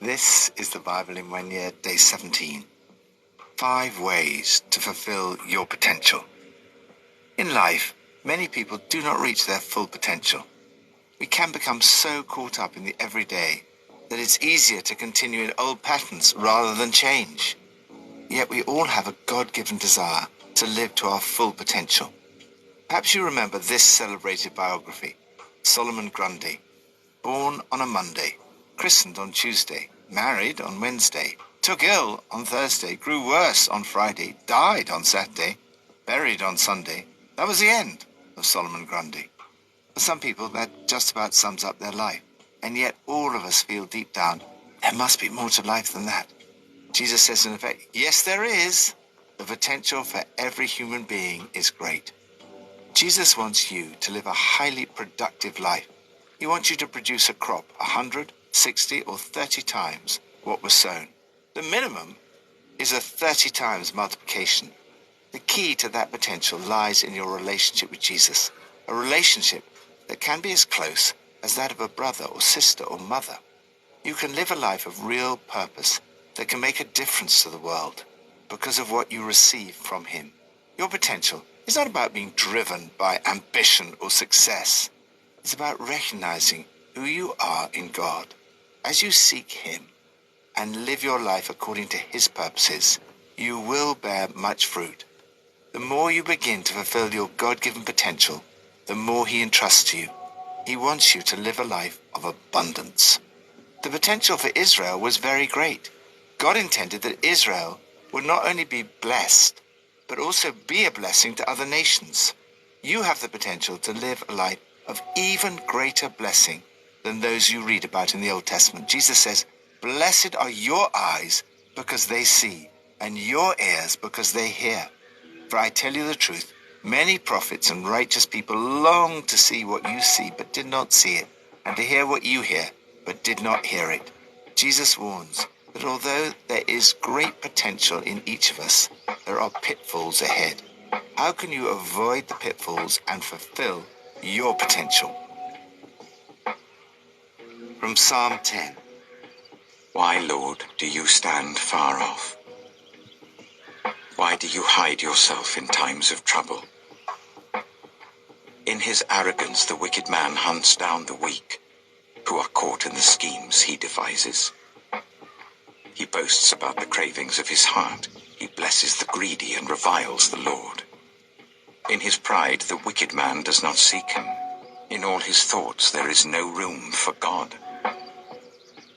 This is the Bible in 1 year, day 17. 5 ways to fulfill your potential. In life, many people do not reach their full potential. We can become so caught up in the everyday that it's easier to continue in old patterns rather than change. Yet we all have a God-given desire to live to our full potential. Perhaps you remember this celebrated biography, Solomon Grundy, born on a Monday, christened on Tuesday, married on Wednesday, took ill on Thursday, grew worse on Friday, died on Saturday, buried on Sunday. That was the end of Solomon Grundy. For some people, that just about sums up their life. And yet all of us feel deep down, there must be more to life than that. Jesus says in effect, yes, there is. The potential for every human being is great. Jesus wants you to live a highly productive life. He wants you to produce a crop 100, 60, or 30 times what was sown. The minimum is a 30 times multiplication. The key to that potential lies in your relationship with Jesus, a relationship that can be as close as that of a brother or sister or mother. You can live a life of real purpose that can make a difference to the world because of what you receive from him. Your potential is not about being driven by ambition or success. It's about recognizing who you are in God. As you seek him and live your life according to his purposes, you will bear much fruit. The more you begin to fulfill your God-given potential, the more he entrusts to you. He wants you to live a life of abundance. The potential for Israel was very great. God intended that Israel would not only be blessed, but also be a blessing to other nations. You have the potential to live a life of even greater blessing than those you read about in the Old Testament. Jesus says, "Blessed are your eyes because they see, and your ears because they hear. For I tell you the truth, many prophets and righteous people long to see what you see, but did not see it, and to hear what you hear, but did not hear it." Jesus warns that although there is great potential in each of us, there are pitfalls ahead. How can you avoid the pitfalls and fulfill your potential? From Psalm 10. Why, Lord, do you stand far off? Why do you hide yourself in times of trouble? In his arrogance, the wicked man hunts down the weak, who are caught in the schemes he devises. He boasts about the cravings of his heart. He blesses the greedy and reviles the Lord. In his pride, the wicked man does not seek him. In all his thoughts, there is no room for God.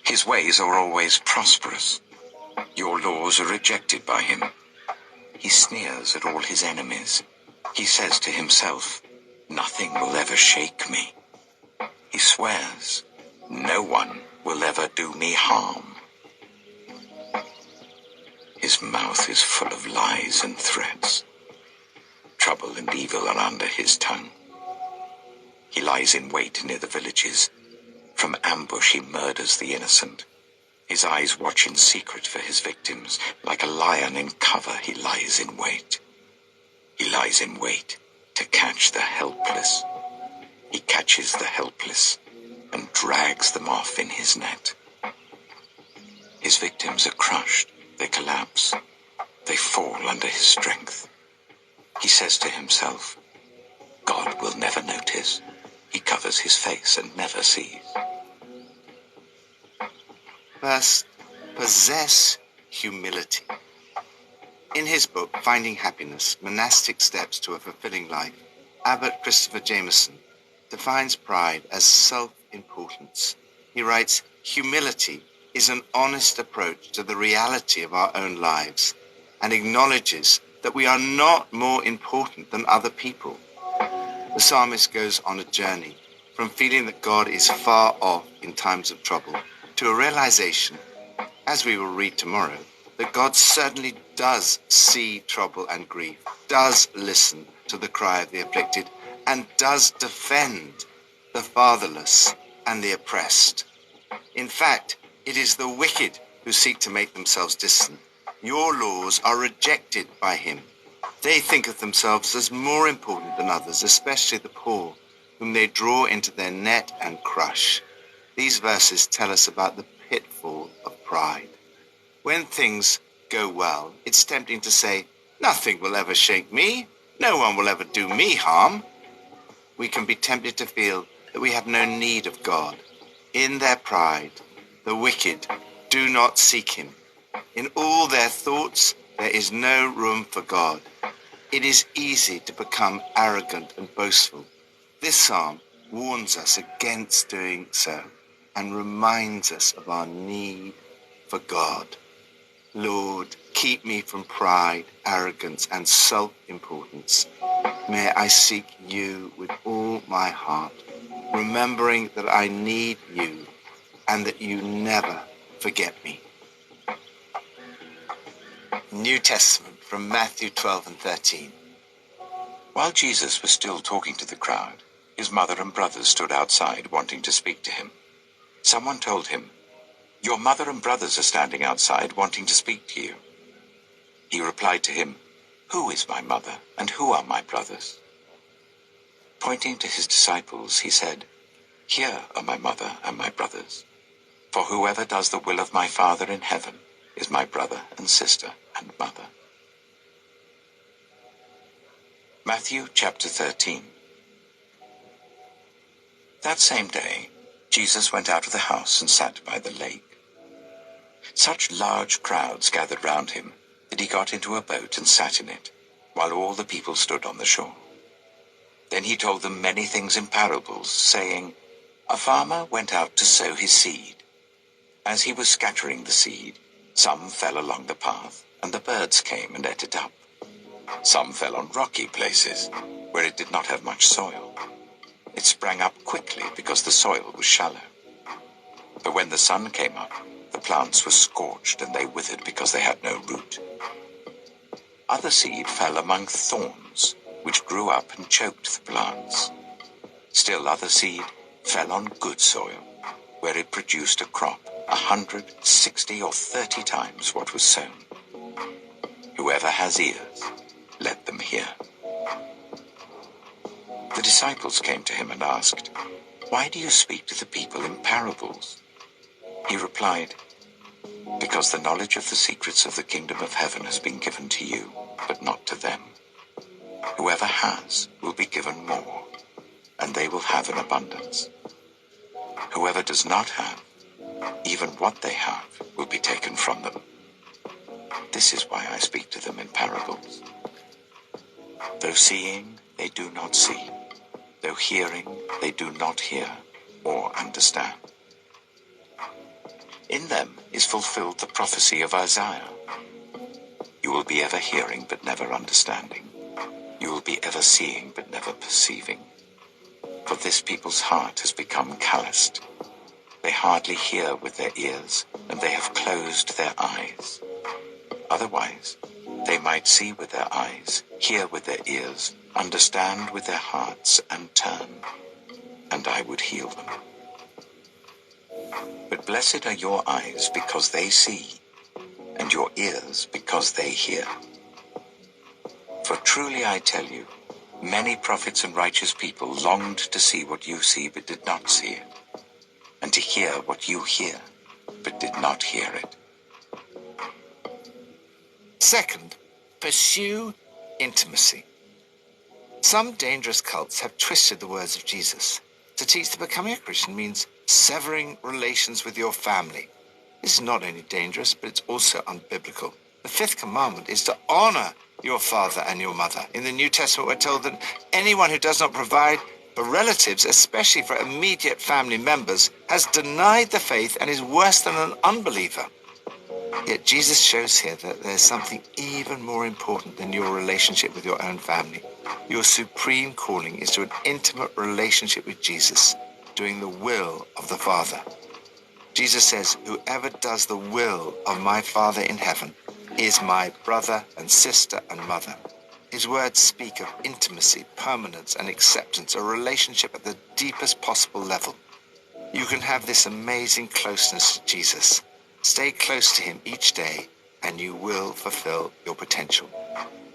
His ways are always prosperous. Your laws are rejected by him. He sneers at all his enemies. He says to himself, "Nothing will ever shake me." He swears, "No one will ever do me harm." His mouth is full of lies and threats. Trouble and evil are under his tongue. He lies in wait near the villages. From ambush he murders the innocent. His eyes watch in secret for his victims. Like a lion in cover, he lies in wait. He lies in wait to catch the helpless. He catches the helpless and drags them off in his net. His victims are crushed. They collapse. They fall under his strength. He says to himself, "God will never notice." He covers his face and never sees. First, possess humility. In his book, Finding Happiness, Monastic Steps to a Fulfilling Life, Abbot Christopher Jameson defines pride as self-importance. He writes, "Humility is an honest approach to the reality of our own lives and acknowledges that we are not more important than other people." The psalmist goes on a journey from feeling that God is far off in times of trouble to a realization, as we will read tomorrow, that God certainly does see trouble and grief, does listen to the cry of the afflicted, and does defend the fatherless and the oppressed. In fact, it is the wicked who seek to make themselves distant. Your laws are rejected by him. They think of themselves as more important than others, especially the poor, whom they draw into their net and crush. These verses tell us about the pitfall of pride. When things go well, it's tempting to say, nothing will ever shake me. No one will ever do me harm. We can be tempted to feel that we have no need of God. In their pride, the wicked do not seek him. In all their thoughts, there is no room for God. It is easy to become arrogant and boastful. This psalm warns us against doing so and reminds us of our need for God. Lord, keep me from pride, arrogance, and self-importance. May I seek you with all my heart, remembering that I need you and that you never forget me. New Testament from Matthew 12 and 13. While Jesus was still talking to the crowd, his mother and brothers stood outside wanting to speak to him. Someone told him, "Your mother and brothers are standing outside wanting to speak to you." He replied to him, "Who is my mother and who are my brothers?" Pointing to his disciples, he said, "Here are my mother and my brothers. For whoever does the will of my Father in heaven is my brother and sister and mother." Matthew chapter 13. That same day, Jesus went out of the house and sat by the lake. Such large crowds gathered round him that he got into a boat and sat in it, while all the people stood on the shore. Then he told them many things in parables, saying, "A farmer went out to sow his seed. As he was scattering the seed, some fell along the path, and the birds came and ate it up. Some fell on rocky places, where it did not have much soil. It sprang up quickly because the soil was shallow. But when the sun came up, the plants were scorched and they withered because they had no root. Other seed fell among thorns, which grew up and choked the plants. Still other seed fell on good soil, where it produced a crop 100, 60, or 30 times what was sown. Whoever has ears, let them hear." The disciples came to him and asked, "Why do you speak to the people in parables?" He replied, "Because the knowledge of the secrets of the kingdom of heaven has been given to you, but not to them. Whoever has will be given more, and they will have in abundance. Whoever does not have, even what they have will be taken from them. This is why I speak to them in parables. Though seeing, they do not see. Though hearing, they do not hear or understand. In them is fulfilled the prophecy of Isaiah. You will be ever hearing but never understanding. You will be ever seeing but never perceiving. For this people's heart has become calloused. They hardly hear with their ears, and they have closed their eyes. Otherwise, they might see with their eyes, hear with their ears, understand with their hearts, and turn, and I would heal them. But blessed are your eyes because they see, and your ears because they hear. For truly I tell you, many prophets and righteous people longed to see what you see but did not see it, and to hear what you hear but did not hear it." Second, pursue intimacy. Some dangerous cults have twisted the words of Jesus to teach that becoming a Christian means severing relations with your family. This is not only dangerous, but it's also unbiblical. The fifth commandment is to honor your father and your mother. In the New Testament, we're told that anyone who does not provide for relatives, especially for immediate family members, has denied the faith and is worse than an unbeliever. Yet Jesus shows here that there's something even more important than your relationship with your own family. Your supreme calling is to an intimate relationship with Jesus, doing the will of the Father. Jesus says, "Whoever does the will of my Father in heaven is my brother and sister and mother." His words speak of intimacy, permanence, and acceptance, a relationship at the deepest possible level. You can have this amazing closeness to Jesus. Stay close to him each day, and you will fulfill your potential.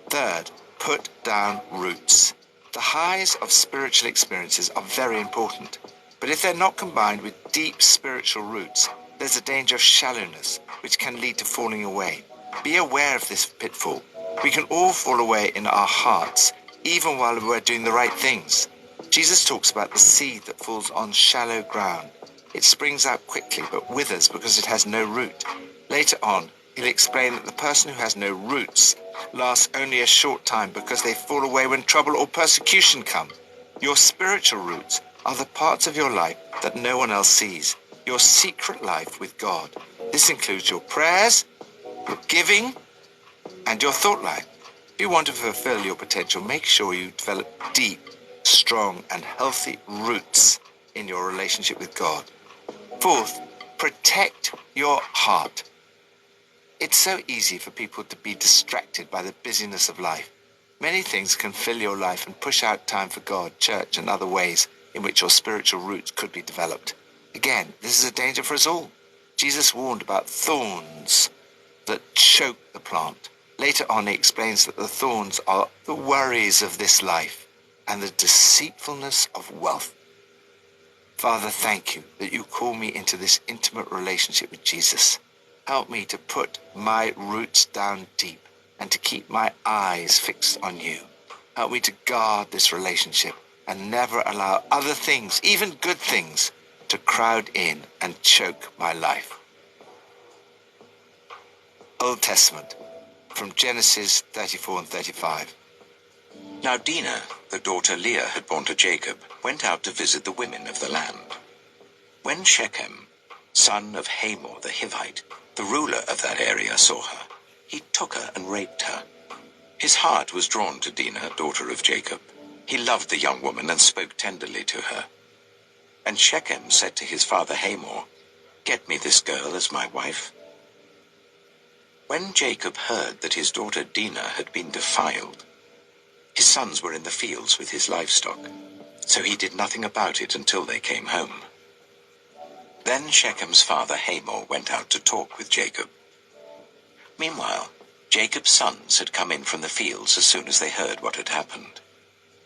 Third, put down roots. The highs of spiritual experiences are very important, but if they're not combined with deep spiritual roots, there's a danger of shallowness, which can lead to falling away. Be aware of this pitfall. We can all fall away in our hearts, even while we're doing the right things. Jesus talks about the seed that falls on shallow ground. It springs out quickly but withers because it has no root. Later on, he'll explain that the person who has no roots lasts only a short time because they fall away when trouble or persecution come. Your spiritual roots are the parts of your life that no one else sees. Your secret life with God. This includes your prayers, your giving, and your thought life. If you want to fulfill your potential, make sure you develop deep, strong, and healthy roots in your relationship with God. Fourth, protect your heart. It's so easy for people to be distracted by the busyness of life. Many things can fill your life and push out time for God, church, and other ways in which your spiritual roots could be developed. Again, this is a danger for us all. Jesus warned about thorns that choke the plant. Later on, he explains that the thorns are the worries of this life and the deceitfulness of wealth. Father, thank you that you call me into this intimate relationship with Jesus. Help me to put my roots down deep and to keep my eyes fixed on you. Help me to guard this relationship and never allow other things, even good things, to crowd in and choke my life. Old Testament, from Genesis 34 and 35. Now Dinah, the daughter Leah had borne to Jacob, went out to visit the women of the land. When Shechem, son of Hamor the Hivite, the ruler of that area, saw her, he took her and raped her. His heart was drawn to Dinah, daughter of Jacob. He loved the young woman and spoke tenderly to her. And Shechem said to his father Hamor, "Get me this girl as my wife." When Jacob heard that his daughter Dinah had been defiled, his sons were in the fields with his livestock, so he did nothing about it until they came home. Then Shechem's father Hamor went out to talk with Jacob. Meanwhile, Jacob's sons had come in from the fields as soon as they heard what had happened.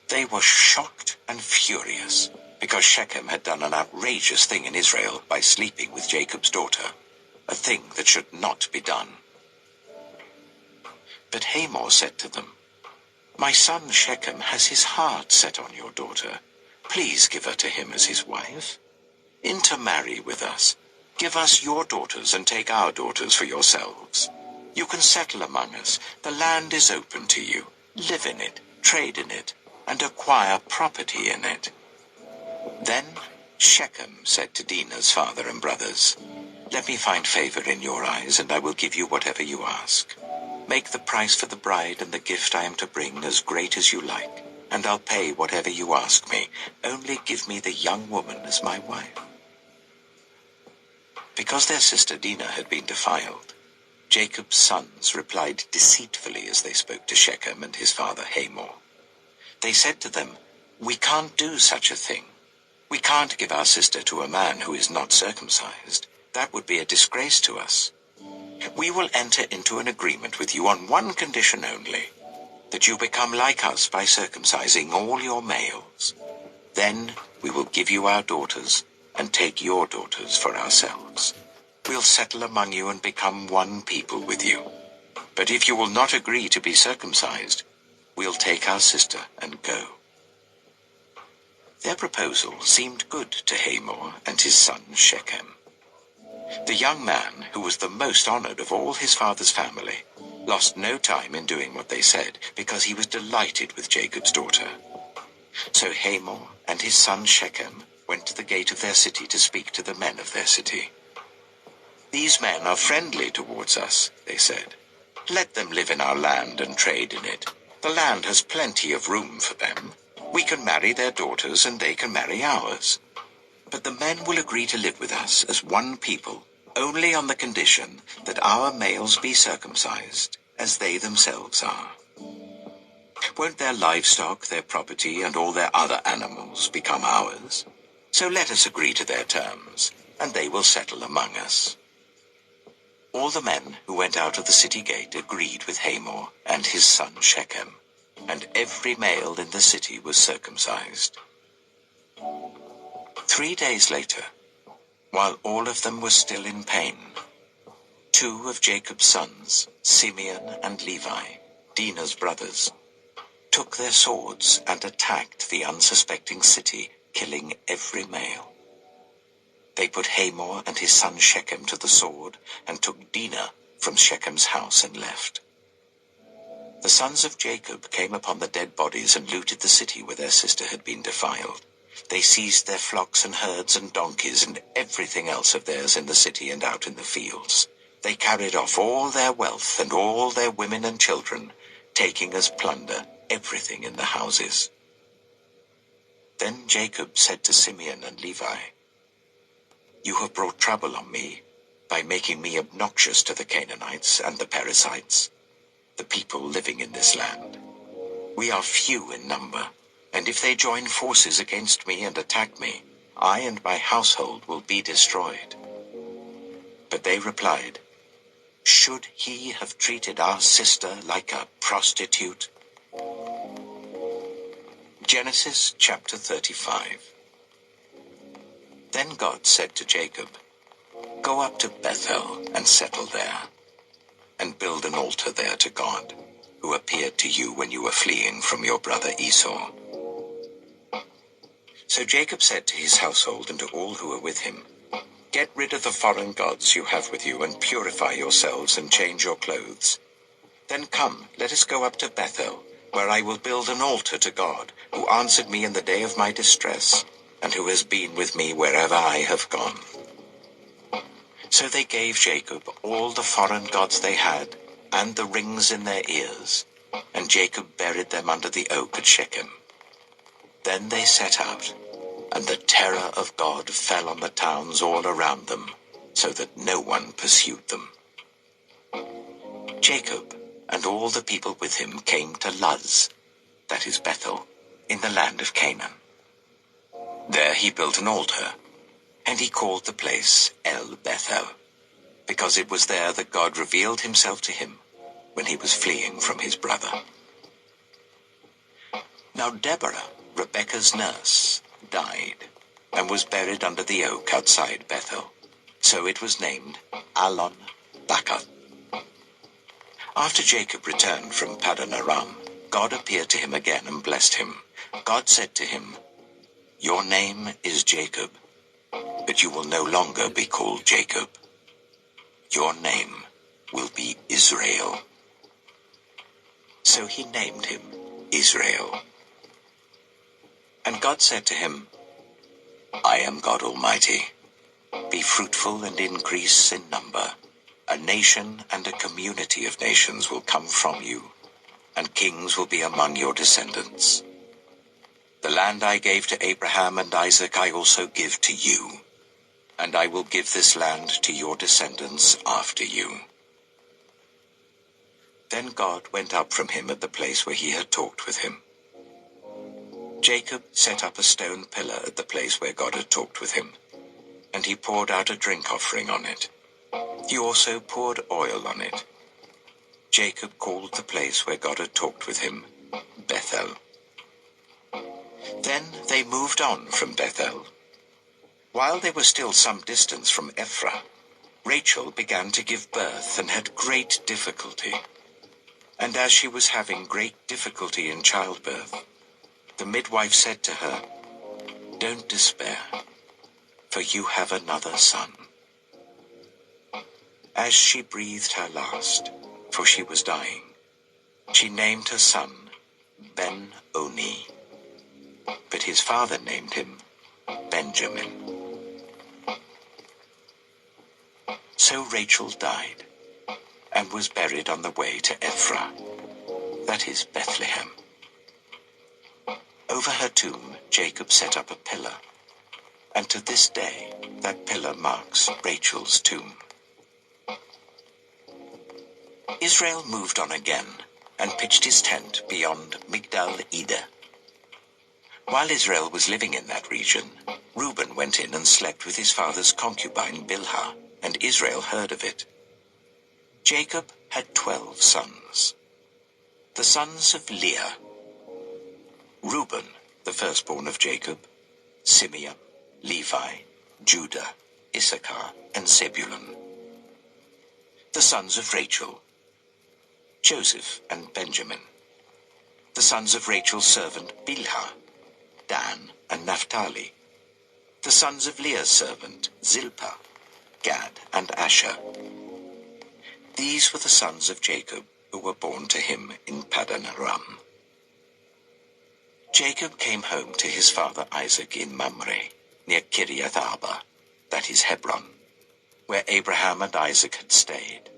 They were shocked and furious because Shechem had done an outrageous thing in Israel by sleeping with Jacob's daughter, a thing that should not be done. But Hamor said to them, "My son Shechem has his heart set on your daughter. Please give her to him as his wife. Intermarry with us. Give us your daughters and take our daughters for yourselves. You can settle among us. The land is open to you. Live in it, trade in it, and acquire property in it." Then Shechem said to Dinah's father and brothers, "Let me find favor in your eyes, and I will give you whatever you ask. Make the price for the bride and the gift I am to bring as great as you like, and I'll pay whatever you ask me. Only give me the young woman as my wife." Because their sister Dinah had been defiled, Jacob's sons replied deceitfully as they spoke to Shechem and his father Hamor. They said to them, "We can't do such a thing. We can't give our sister to a man who is not circumcised. That would be a disgrace to us. We will enter into an agreement with you on one condition only, that you become like us by circumcising all your males. Then we will give you our daughters and take your daughters for ourselves. We'll settle among you and become one people with you. But if you will not agree to be circumcised, we'll take our sister and go." Their proposal seemed good to Hamor and his son Shechem. The young man, who was the most honored of all his father's family, lost no time in doing what they said, because he was delighted with Jacob's daughter. So Hamor and his son Shechem went to the gate of their city to speak to the men of their city. "These men are friendly towards us," they said. "Let them live in our land and trade in it. The land has plenty of room for them. We can marry their daughters and they can marry ours. But the men will agree to live with us as one people, only on the condition that our males be circumcised, as they themselves are. Won't their livestock, their property, and all their other animals become ours? So let us agree to their terms, and they will settle among us." All the men who went out of the city gate agreed with Hamor and his son Shechem, and every male in the city was circumcised. 3 days later, while all of them were still in pain, 2 of Jacob's sons, Simeon and Levi, Dinah's brothers, took their swords and attacked the unsuspecting city, killing every male. They put Hamor and his son Shechem to the sword and took Dinah from Shechem's house and left. The sons of Jacob came upon the dead bodies and looted the city where their sister had been defiled. They seized their flocks and herds and donkeys and everything else of theirs in the city and out in the fields. They carried off all their wealth and all their women and children, taking as plunder everything in the houses. Then Jacob said to Simeon and Levi, "You have brought trouble on me by making me obnoxious to the Canaanites and the Perizzites, the people living in this land. We are few in number, and if they join forces against me and attack me, I and my household will be destroyed." But they replied, "Should he have treated our sister like a prostitute?" Genesis chapter 35. Then God said to Jacob, "Go up to Bethel and settle there, and build an altar there to God, who appeared to you when you were fleeing from your brother Esau." So Jacob said to his household and to all who were with him, "Get rid of the foreign gods you have with you, and purify yourselves and change your clothes. Then come, let us go up to Bethel, where I will build an altar to God, who answered me in the day of my distress, and who has been with me wherever I have gone." So they gave Jacob all the foreign gods they had, and the rings in their ears, and Jacob buried them under the oak at Shechem. Then they set out, and the terror of God fell on the towns all around them, so that no one pursued them. Jacob and all the people with him came to Luz, that is Bethel, in the land of Canaan. There he built an altar, and he called the place El Bethel, because it was there that God revealed himself to him when he was fleeing from his brother. Now Deborah, Rebekah's nurse, died, and was buried under the oak outside Bethel. So it was named Allon Bacuth. After Jacob returned from Paddan Aram, God appeared to him again and blessed him. God said to him, "Your name is Jacob, but you will no longer be called Jacob. Your name will be Israel." So he named him Israel. And God said to him, "I am God Almighty. Be fruitful and increase in number. A nation and a community of nations will come from you, and kings will be among your descendants. The land I gave to Abraham and Isaac I also give to you, and I will give this land to your descendants after you." Then God went up from him at the place where he had talked with him. Jacob set up a stone pillar at the place where God had talked with him, and he poured out a drink offering on it. He also poured oil on it. Jacob called the place where God had talked with him Bethel. Then they moved on from Bethel. While they were still some distance from Ephraim, Rachel began to give birth and had great difficulty. And as she was having great difficulty in childbirth, the midwife said to her, "Don't despair, for you have another son." As she breathed her last, for she was dying, she named her son Ben-Oni, but his father named him Benjamin. So Rachel died, and was buried on the way to Ephraim, that is Bethlehem. Over her tomb Jacob set up a pillar, and to this day that pillar marks Rachel's tomb. Israel moved on again, and pitched his tent beyond Migdal-Eder. While Israel was living in that region, Reuben went in and slept with his father's concubine Bilhah, and Israel heard of it. Jacob had 12 sons. The sons of Leah: Reuben, the firstborn of Jacob; Simeon, Levi, Judah, Issachar, and Zebulun. The sons of Rachel, Joseph and Benjamin. The sons of Rachel's servant Bilhah, Dan and Naphtali. The sons of Leah's servant Zilpah, Gad and Asher. These were the sons of Jacob who were born to him in Paddan Aram. Jacob came home to his father Isaac in Mamre, near Kiriath Arba, that is Hebron, where Abraham and Isaac had stayed.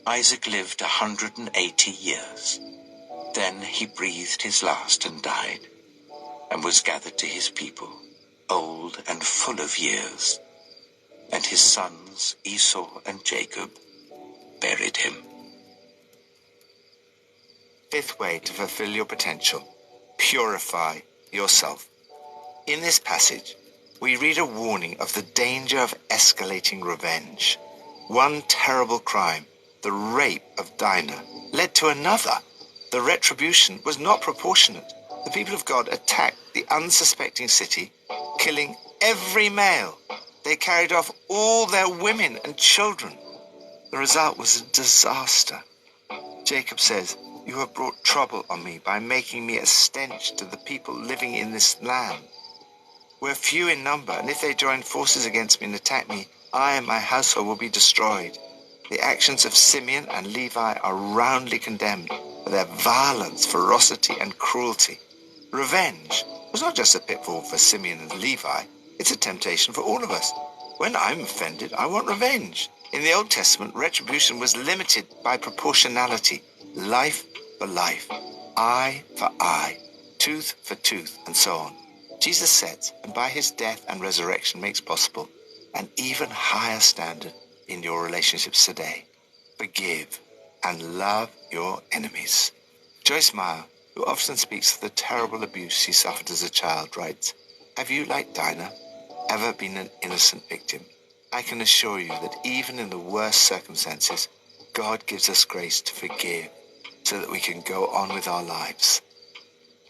Isaac lived 180 years. Then he breathed his last and died, and was gathered to his people, old and full of years. And his sons Esau and Jacob buried him. Fifth way to fulfill your potential: purify yourself. In this passage, we read a warning of the danger of escalating revenge. One terrible crime, the rape of Dinah, led to another. The retribution was not proportionate. The people of God attacked the unsuspecting city, killing every male. They carried off all their women and children. The result was a disaster. Jacob says, "You have brought trouble on me by making me a stench to the people living in this land. We're few in number, and if they join forces against me and attack me, I and my household will be destroyed." The actions of Simeon and Levi are roundly condemned for their violence, ferocity, and cruelty. Revenge was not just a pitfall for Simeon and Levi, it's a temptation for all of us. When I'm offended, I want revenge. In the Old Testament, retribution was limited by proportionality, life for life, eye for eye, tooth for tooth, and so on. Jesus sets, and by his death and resurrection makes possible, an even higher standard in your relationships today. Forgive and love your enemies. Joyce Meyer, who often speaks of the terrible abuse she suffered as a child, writes, "Have you, like Dinah, ever been an innocent victim? I can assure you that even in the worst circumstances, God gives us grace to forgive so that we can go on with our lives."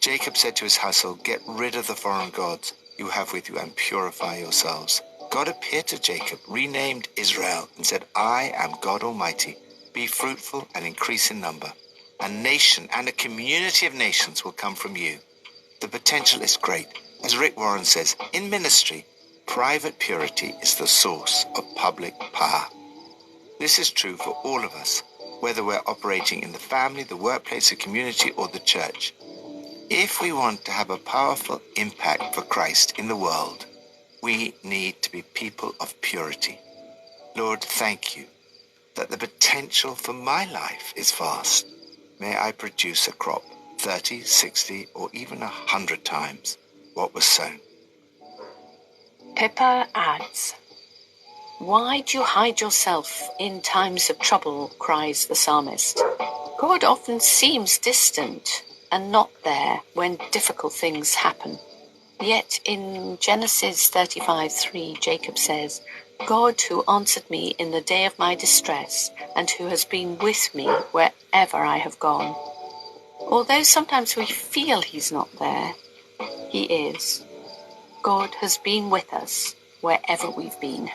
Jacob said to his household, "Get rid of the foreign gods you have with you and purify yourselves." God appeared to Jacob, renamed Israel, and said, "I am God Almighty. Be fruitful and increase in number. A nation and a community of nations will come from you." The potential is great. As Rick Warren says, in ministry, private purity is the source of public power. This is true for all of us, whether we're operating in the family, the workplace, the community, or the church. If we want to have a powerful impact for Christ in the world, we need to be people of purity. Lord, thank you that the potential for my life is vast. May I produce a crop 30, 60, or even 100 times what was sown. Pippa adds, "Why do you hide yourself in times of trouble?" cries the psalmist. God often seems distant and not there when difficult things happen. Yet in Genesis 35:3, Jacob says, "God who answered me in the day of my distress and who has been with me wherever I have gone." Although sometimes we feel he's not there, he is. God has been with us wherever we've been.